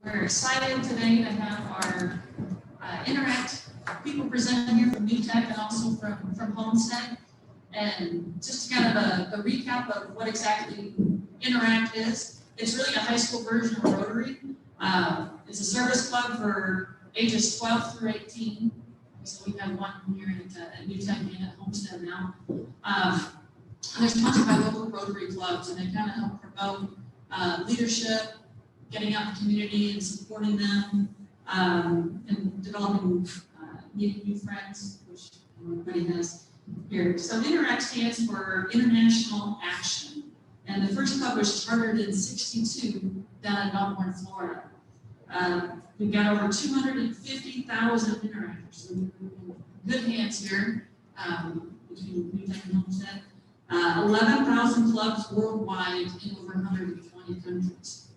We're excited today to have our Interact people presenting here from New Tech and also from Homestead. And just kind of a recap of what exactly Interact is. It's really a high school version of Rotary. It's a service club for ages 12 through 18. So we have one here at New Tech and at Homestead now. And they're sponsored by local Rotary clubs, and they kind of help promote leadership, getting out in the community and supporting them, and developing new friends, which everybody has here. So Interact stands for International Action. And the first club was chartered in '62 down in Melbourne, Florida. We've got over 250,000 interactors. So we're in good hands here between New Tech and Homestead. 11,000 clubs worldwide in over 120 countries.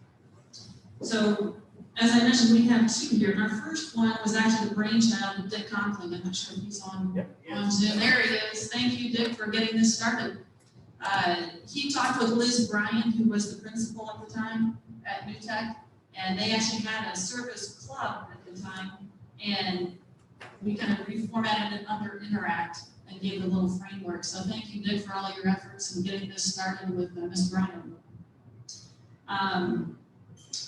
So, as I mentioned, we have two here. And our first one was actually the brainchild of Dick Conklin. I'm not sure if he's on Zoom. There he is. Thank you, Dick, for getting this started. He talked with Liz Bryan, who was the principal at the time at New Tech, and they actually had a service club at the time, and we kind of reformatted it under Interact and gave it a little framework. So thank you, Dick, for all your efforts in getting this started with Ms. Bryan.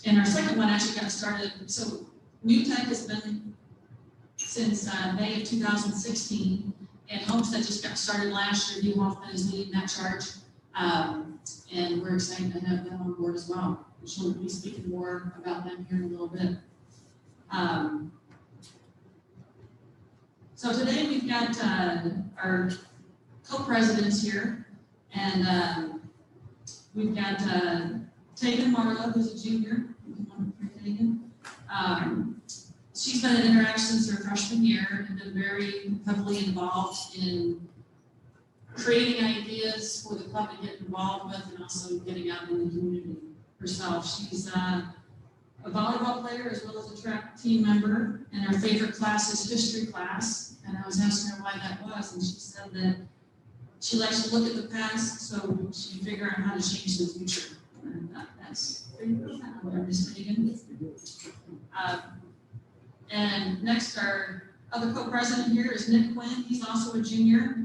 And our second one actually got started, so New Tech has been since May of 2016, and Homestead just got started last year. Hugh Hoffman is leading that charge, and we're excited to have them on board as well. She'll be speaking more about them here in a little bit. So today we've got our co-presidents here, and we've got Tegan Marlowe, who's a junior. She's been at Interact since her freshman year and been very heavily involved in creating ideas for the club to get involved with, and also getting out in the community herself. She's a volleyball player as well as a track team member, and her favorite class is history class. And I was asking her why that was, and she said that she likes to look at the past so she can figure out how to change the future. And that's pretty cool. And next, our other co-president here is Nick Quinn. He's also a junior,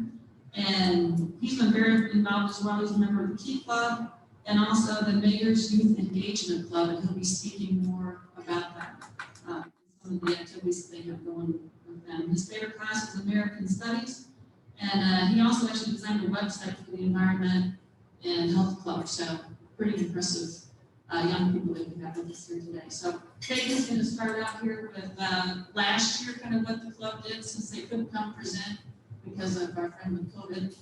and he's been very involved as well. He's a member of the Key Club and also the Mayor's Youth Engagement Club, and he'll be speaking more about that, some of the activities that they have going with them. His favorite class is American Studies, and he also actually designed a website for the Environment and Health Club, so pretty impressive young people that we have with us here today. So Kate's going to start out here with last year, kind of what the club did since they couldn't come present because of our friend with COVID,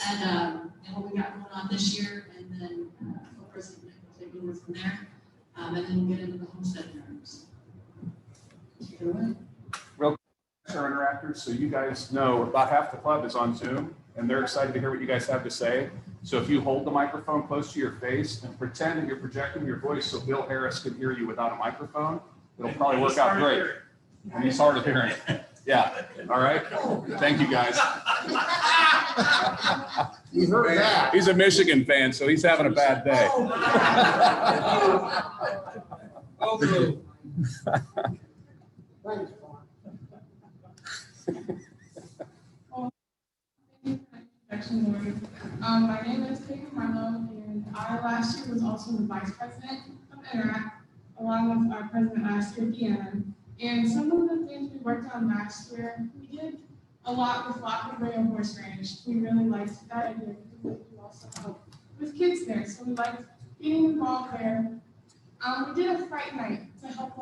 and what we got going on this year, and then co-president Nick will take over from there, and then we'll get into the Homestead terms. Take it away. Real quick, our interactors, so you guys know about half the club is on Zoom, and they're excited to hear what you guys have to say. So if you hold the microphone close to your face and pretend that you're projecting your voice so Bill Harris can hear you without a microphone, it'll probably work out great. And he's hard of hearing. Yeah. All right. Thank you, guys. You heard that. He's a Michigan fan, so he's having a bad day. Okay. Thanks, my name is Tegan Marlowe, and I last year was also the vice president of Interact, along with our president last year, Deanna. And some of the things we worked on last year, we did a lot with Lock and Rail Horse Ranch. We really liked that idea because we also help with kids there, so we liked getting involved there. We did a fright night to help,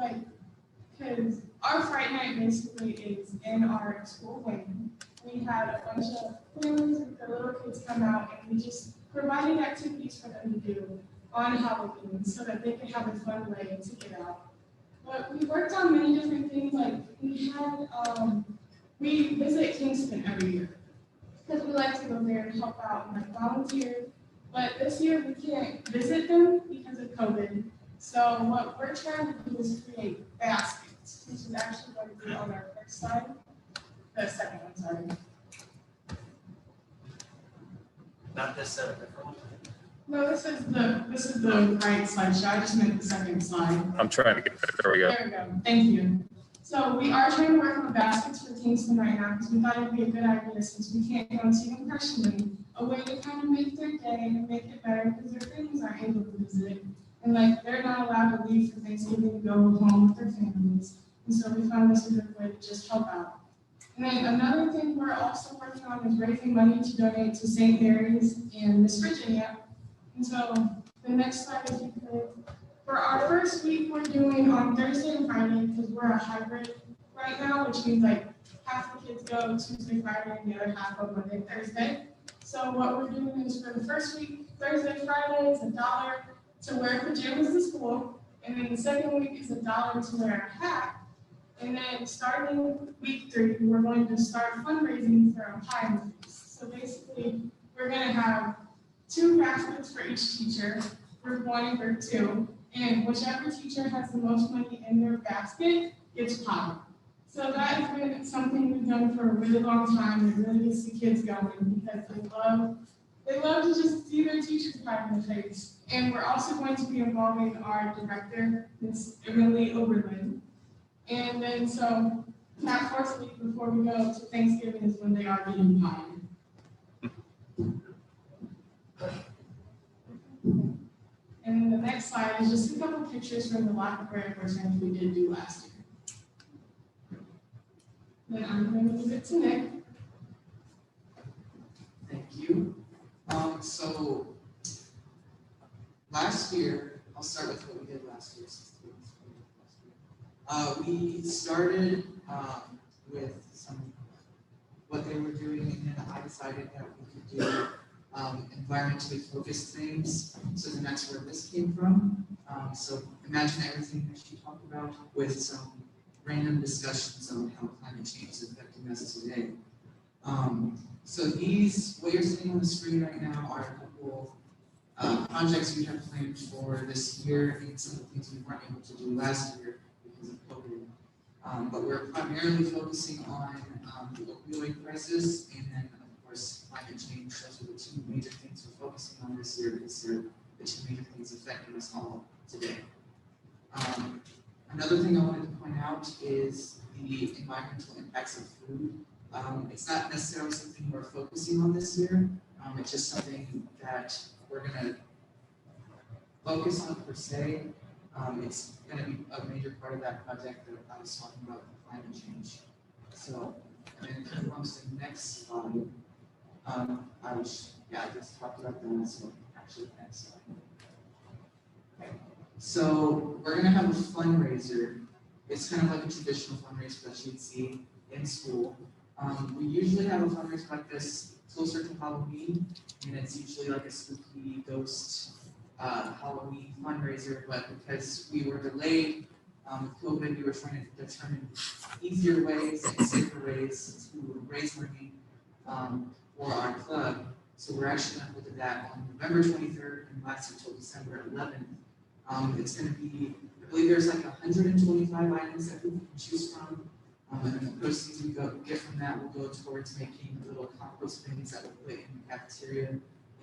because our fright night basically is in our school wing. We had a bunch of families with the little kids come out, and we just provided activities for them to do on Halloween so that they could have a fun way to get out. But we worked on many different things, like we had, we visit Kingston every year because we like to go there and help out and volunteer. But this year we can't visit them because of COVID. So what we're trying to do is create baskets, which is actually going to be on our first slide. The second one, sorry. Not this set, a different one. No, this is the right slideshow. I just meant the second slide. I'm trying to get there. We go. There we go. Thank you. So we are trying to work on the baskets for Kingston right now because we thought it'd be a good idea since we can't go and see them personally. A way to kind of make their day and make it better because their families aren't able to visit. And like they're not allowed to leave for Thanksgiving to go home with their families. And so we found this a good way to just help out. And then another thing we're also working on is raising money to donate to St. Mary's in Miss Virginia. And so the next slide, if you could. For our first week, we're doing on Thursday and Friday because we're a hybrid right now, which means like half the kids go Tuesday, Friday, and the other half go Monday, Thursday. So what we're doing is for the first week, Thursday, Friday, it's $1 to wear pajamas to school. And then the second week is $1 to wear a hat. And then starting week 3, we're going to start fundraising for a pie feast. So basically, we're going to have 2 baskets for each teacher. We're going for 2. And whichever teacher has the most money in their basket gets pie. So that has been something we've done for a really long time. It really gets the kids going because they love to just see their teachers pie in the face. And we're also going to be involving our director, Ms. Emily Oberlin. And then so that first week before we go to Thanksgiving is when they are getting pie. And then the next slide is just a couple pictures from the Lack of Prayer programs we did do last year. Then I'm going to give it to Nick. Thank you. So last year, I'll start with what we did last year. We started with what they were doing, and then I decided that we could do environmentally focused things. So then that's where this came from. So imagine everything that she talked about with some random discussions on how climate change is affecting us today. So these, what you're seeing on the screen right now are a couple projects we have planned for this year and some of the things we weren't able to do last year because of COVID. But we're primarily focusing on the opioid crisis and then, of course, climate change. Those are the 2 major things we're focusing on this year because they're the 2 major things affecting us all today. Another thing I wanted to point out is the environmental impacts of food. It's not necessarily something we're focusing on this year. It's just something that we're going to focus on per se. It's going to be a major part of that project that I was talking about with climate change. So, and then if it comes to the next slide, I just talked about that. So actually, next slide. Okay. So we're going to have a fundraiser. It's kind of like a traditional fundraiser that you'd see in school. We usually have a fundraiser like this closer to Halloween, and it's usually like a spooky ghost Halloween fundraiser, but because we were delayed with COVID, we were trying to determine easier ways and safer ways to raise money for our club. So we're actually going to hold that on November 23rd and last until December 11th. It's going to be, I believe there's like 125 items that people can choose from. And the proceeds we get from that will go towards making little compost bins that we'll put in the cafeteria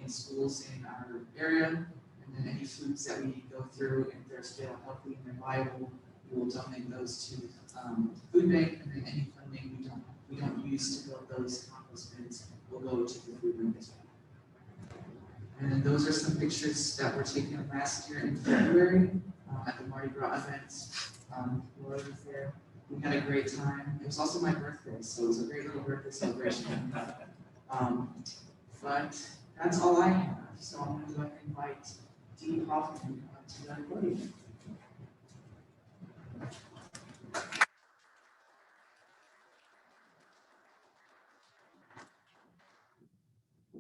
in schools in our area. And then any foods that we go through, if they're still healthy and they're viable, we will donate those to the food bank. And then any funding we don't use to build those compost bins will go to the food bank as well. And then those are some pictures that were taken last year in February at the Mardi Gras events. Laura was there. We had a great time. It was also my birthday, so it was a great little birthday celebration. But that's all I have. So I'm going to go ahead and invite Dee Hoffman to the podium.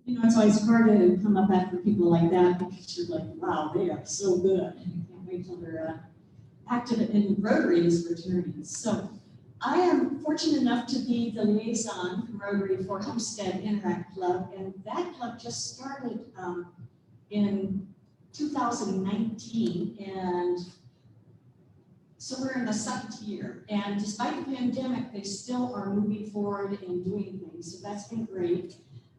You know, it's always hard to come up after people like that because you're like, wow, they are so good. And you can't wait till they're active in Rotary as fraternities. So I am fortunate enough to be the liaison from Rotary for Homestead Interact Club, and that club just started in 2019, and so we're in the 7th year. And despite the pandemic, they still are moving forward and doing things, so that's been great.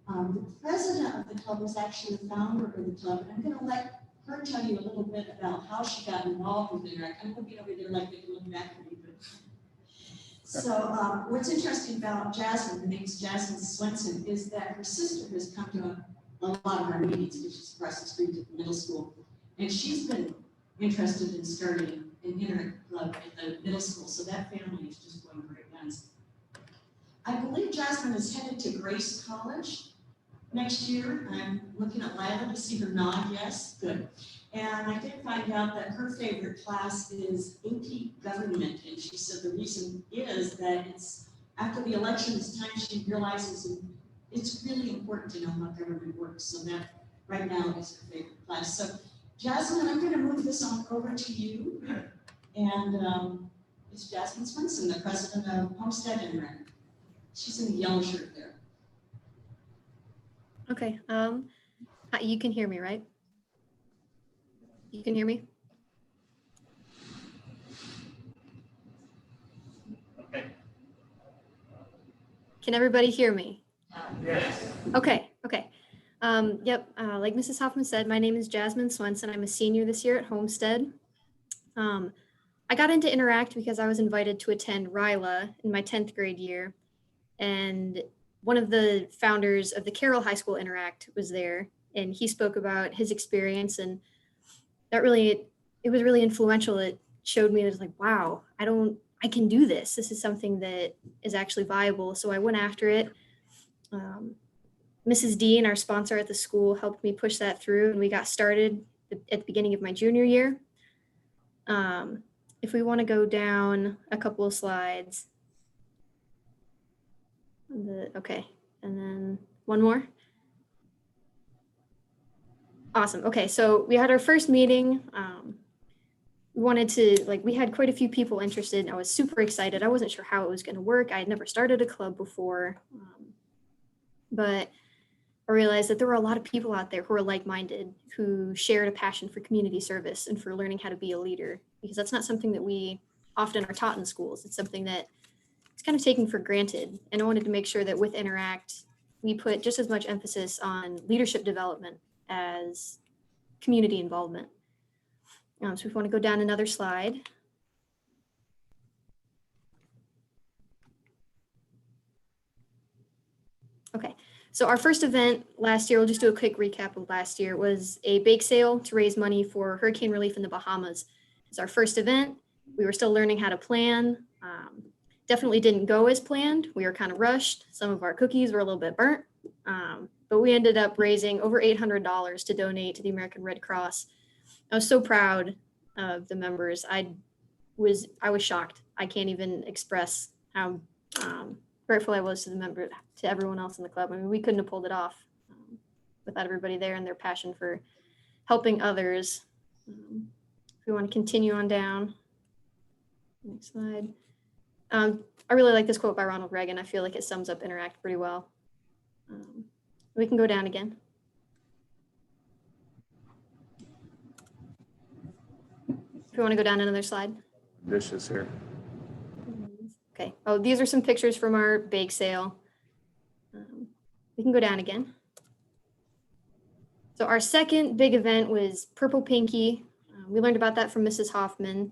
The president of the club was actually the founder of the club, and I'm gonna let her tell you a little bit about how she got involved with Interact. I'm looking over there like they can look back at me, but. So what's interesting about Jasmine, her name's Jasmine Swenson, is that her sister has come to a lot of our meetings, which is across the street at the middle school. And she's been interested in starting an Interact club at the middle school, so that family is just going great guns. I believe Jasmine is headed to Grace College next year. I'm looking at Lila to see her nod, yes, good. And I did find out that her favorite class is AP Government, and she said the reason is that it's after the election, it's time she realizes it's really important to know how government works, so that right now is her favorite class. So Jasmine, I'm gonna move this on over to you. And it's Jasmine Swenson, the president of Homestead Interact. She's in the yellow shirt there. Okay, you can hear me, right? You can hear me? Okay. Can everybody hear me? Yes. Okay. Yep, like Mrs. Hoffman said, my name is Jasmine Swenson. I'm a senior this year at Homestead. I got into Interact because I was invited to attend RILA in my 10th grade year. And one of the founders of the Carroll High School Interact was there, and he spoke about his experience, and it was really influential. It showed me that it's like, wow, I can do this. This is something that is actually viable. So I went after it. Mrs. Dean, our sponsor at the school, helped me push that through, and we got started at the beginning of my junior year. If we want to go down a couple of slides. Okay, and then one more. Awesome. Okay, so we had our first meeting. We had quite a few people interested. I was super excited. I wasn't sure how it was going to work. I had never started a club before, but I realized that there were a lot of people out there who were like-minded, who shared a passion for community service and for learning how to be a leader, because that's not something that we often are taught in schools. It's something that it's kind of taken for granted. And I wanted to make sure that with Interact, we put just as much emphasis on leadership development as community involvement. So if we want to go down another slide. Okay, so our first event last year, we'll just do a quick recap of last year, was a bake sale to raise money for hurricane relief in the Bahamas. It's our first event. We were still learning how to plan. Definitely didn't go as planned. We were kind of rushed. Some of our cookies were a little bit burnt, but we ended up raising over $800 to donate to the American Red Cross. I was so proud of the members. I was shocked. I can't even express how grateful I was to to everyone else in the club. I mean, we couldn't have pulled it off without everybody there and their passion for helping others. If we want to continue on down, next slide. I really like this quote by Ronald Reagan. I feel like it sums up Interact pretty well. We can go down again. If you want to go down another slide. Dishes here. Okay. Oh, these are some pictures from our bake sale. We can go down again. So our second big event was Purple Pinky. We learned about that from Mrs. Hoffman.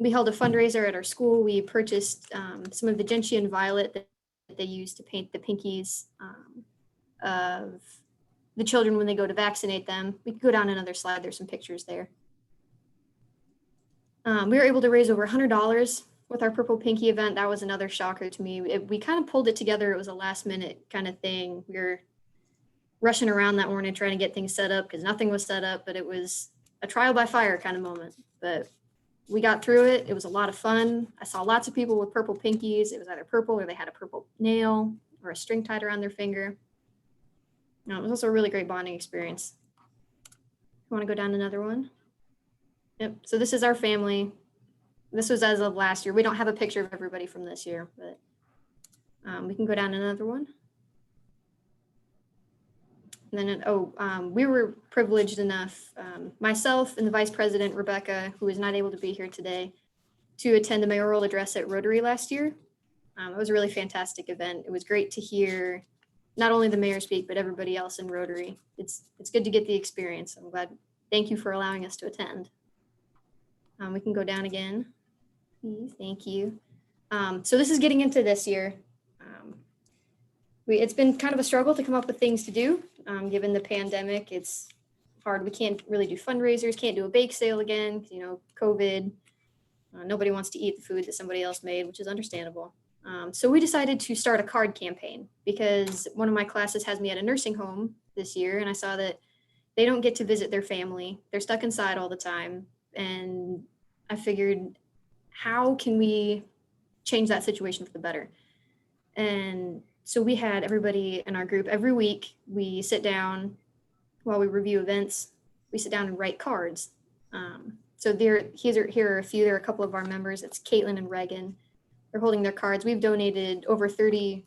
We held a fundraiser at our school. We purchased some of the gentian violet that they use to paint the pinkies of the children when they go to vaccinate them. We can go down another slide. There's some pictures there. We were able to raise over $100 with our Purple Pinky event. That was another shocker to me. We kind of pulled it together. It was a last minute kind of thing. We were rushing around that morning trying to get things set up because nothing was set up, but it was a trial by fire kind of moment. But we got through it. It was a lot of fun. I saw lots of people with purple pinkies. It was either purple or they had a purple nail or a string tied around their finger. It was also a really great bonding experience. You want to go down another one? Yep. So this is our family. This was as of last year. We don't have a picture of everybody from this year, but we can go down another one. And then, we were privileged enough, myself and the Vice President, Rebecca, who is not able to be here today, to attend the mayoral address at Rotary last year. It was a really fantastic event. It was great to hear not only the mayor speak, but everybody else in Rotary. It's good to get the experience. I'm glad. Thank you for allowing us to attend. We can go down again, please. Thank you. So this is getting into this year. It's been kind of a struggle to come up with things to do. Given the pandemic, it's hard. We can't really do fundraisers, can't do a bake sale again, COVID. Nobody wants to eat the food that somebody else made, which is understandable. So we decided to start a card campaign because one of my classes has me at a nursing home this year, and I saw that they don't get to visit their family. They're stuck inside all the time. And I figured, how can we change that situation for the better? And so we had everybody in our group every week. We sit down while we review events. We sit down and write cards. So here are a few. There are a couple of our members. It's Caitlin and Reagan. They're holding their cards. We've donated over 30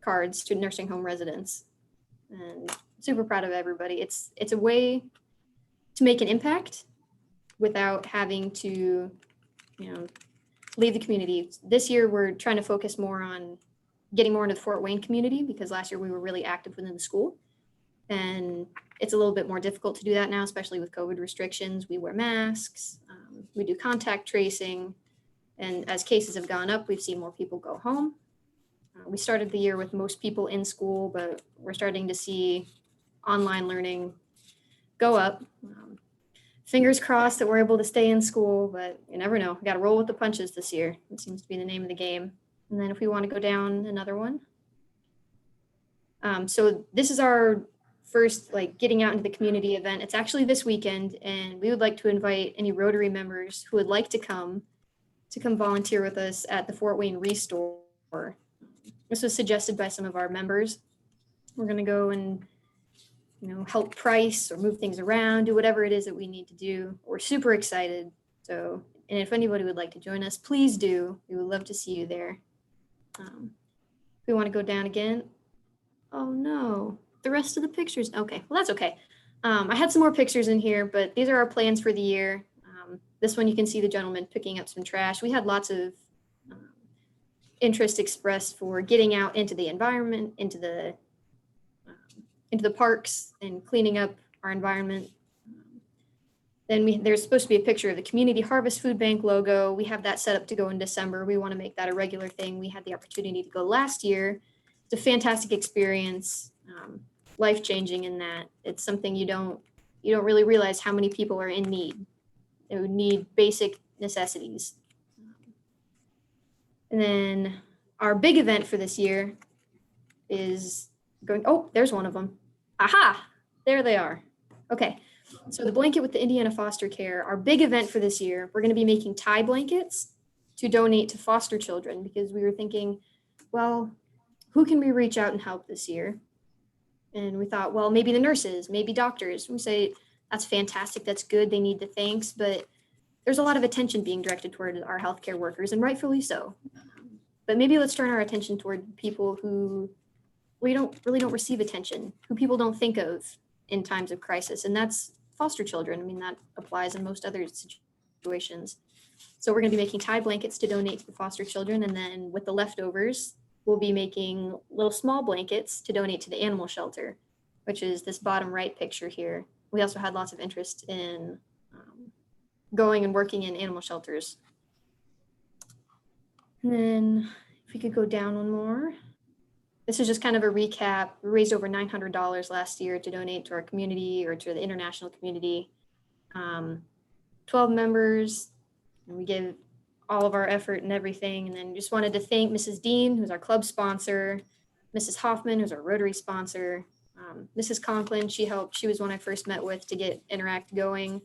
cards to nursing home residents, and super proud of everybody. It's a way to make an impact without having to, leave the community. This year, we're trying to focus more on getting more into the Fort Wayne community because last year we were really active within the school. And it's a little bit more difficult to do that now, especially with COVID restrictions. We wear masks, we do contact tracing. And as cases have gone up, we've seen more people go home. We started the year with most people in school, but we're starting to see online learning go up. Fingers crossed that we're able to stay in school, but you never know. We got to roll with the punches this year. It seems to be the name of the game. And then if we want to go down another one. So this is our first getting out into the community event. It's actually this weekend, and we would like to invite any Rotary members who would like to come volunteer with us at the Fort Wayne Restore. This was suggested by some of our members. We're going to go and help price or move things around, do whatever it is that we need to do. We're super excited. So, and if anybody would like to join us, please do. We would love to see you there. We want to go down again. Oh no, the rest of the pictures. Okay, well, that's okay. I had some more pictures in here, but these are our plans for the year. This one, you can see the gentleman picking up some trash. We had lots of interest expressed for getting out into the environment, into the parks and cleaning up our environment. Then there's supposed to be a picture of the Community Harvest Food Bank logo. We have that set up to go in December. We want to make that a regular thing. We had the opportunity to go last year. It's a fantastic experience, life-changing in that it's something you don't really realize how many people are in need. They would need basic necessities. And then our big event for this year is going, oh, there's one of them. Aha, there they are. Okay, so the blanket with the Indiana Foster Care, our big event for this year, we're going to be making tie blankets to donate to foster children because we were thinking, well, who can we reach out and help this year? And we thought, well, maybe the nurses, maybe doctors. We say, that's fantastic, that's good, they need the thanks, but there's a lot of attention being directed toward our healthcare workers, and rightfully so. But maybe let's turn our attention toward people who we don't receive attention, who people don't think of in times of crisis, and that's foster children. I mean, that applies in most other situations. So we're going to be making tie blankets to donate to the foster children, and then with the leftovers, we'll be making little small blankets to donate to the animal shelter, which is this bottom right picture here. We also had lots of interest in going and working in animal shelters. And then if we could go down one more. This is just kind of a recap. We raised over $900 last year to donate to our community or to the international community. 12 members, and we give all of our effort and everything. And then just wanted to thank Mrs. Dean, who's our club sponsor, Mrs. Hoffman, who's our Rotary sponsor, Mrs. Conklin, she was one I first met with to get Interact going.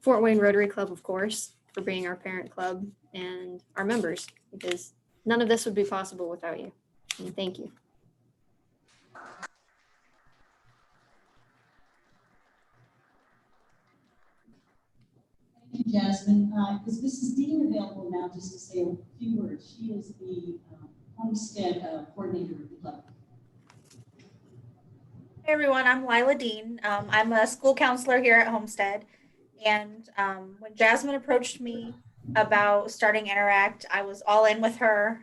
Fort Wayne Rotary Club, of course, for being our parent club, and our members, because none of this would be possible without you. And thank you. Thank you, Jasmine. Is Mrs. Dean available now just to say a few words? She is the homestead coordinator of the club. Hey everyone, I'm Lila Dean. I'm a school counselor here at Homestead. And when Jasmine approached me about starting Interact, I was all in with her.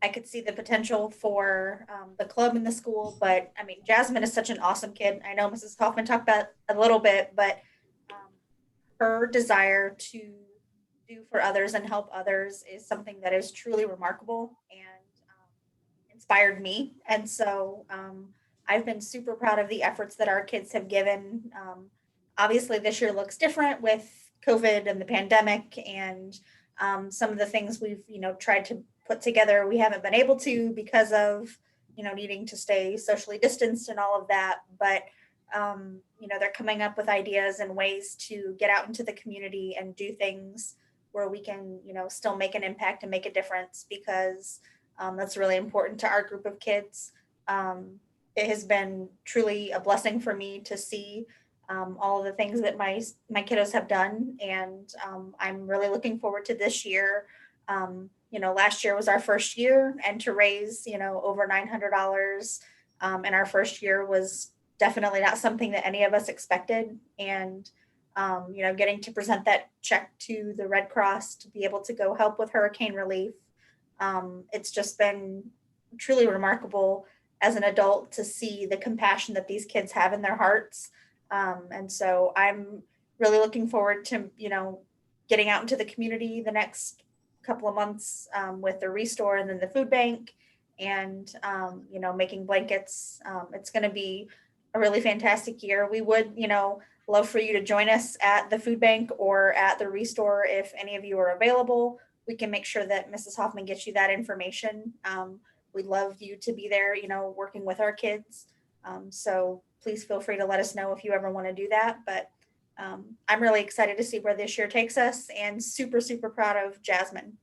I could see the potential for the club in the school. But I mean, Jasmine is such an awesome kid. I know Mrs. Kaufman talked about it a little bit, but um, her desire to do for others and help others is something that is truly remarkable and inspired me. And so I've been super proud of the efforts that our kids have given. Obviously, this year looks different with COVID and the pandemic, and some of the things we've tried to put together we haven't been able to because of needing to stay socially distanced and all of that. But they're coming up with ideas and ways to get out into the community and do things where we can still make an impact and make a difference, because that's really important to our group of kids. It has been truly a blessing for me to see all of the things that my kiddos have done, and I'm really looking forward to this year. Last year was our first year, and to raise over $900 in our first year was definitely not something that any of us expected. And getting to present that check to the Red Cross to be able to go help with hurricane relief, it's just been truly remarkable as an adult to see the compassion that these kids have in their hearts. And so I'm really looking forward to, getting out into the community the next couple of months with the Restore and then the food bank, and, making blankets. It's going to be a really fantastic year. We would, love for you to join us at the food bank or at the Restore if any of you are available. We can make sure that Mrs. Hoffman gets you that information. We'd love you to be there, working with our kids. So please feel free to let us know if you ever want to do that. But I'm really excited to see where this year takes us, and super, super proud of Jasmine.